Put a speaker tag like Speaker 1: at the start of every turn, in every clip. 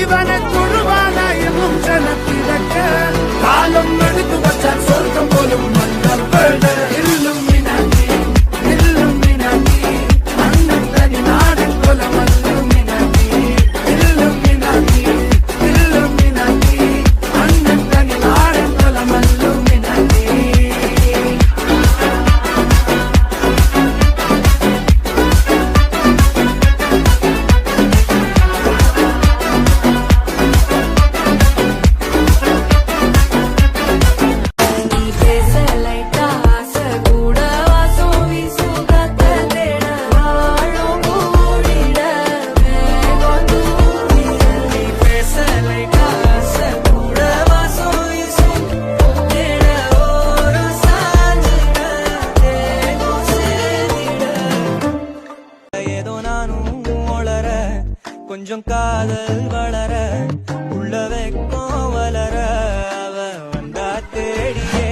Speaker 1: இவனை தொழுவானாயும் ஜனத்திடக்க காலம் எடுத்து வச்சான் சொர்க்கம் போலும் மன்னர் வேட இல்லுமினாட்டி இல்லுமினாட்டி அண்ணன் தனி நாடு கொல மல்லுமினாட்டி இல்லுமினாட்டி இல்லுமினாட்டி அண்ணன் தனி நாடு கொல மல்லுமினாட்டி
Speaker 2: கொஞ்சம் காதல் வளர உள்ள வெக்கம் வளர அவ வந்தா தேடியே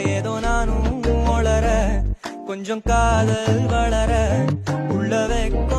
Speaker 2: ஏதோ நானும் வளர கொஞ்சம் காதல் வளர உள்ள வெக்கம்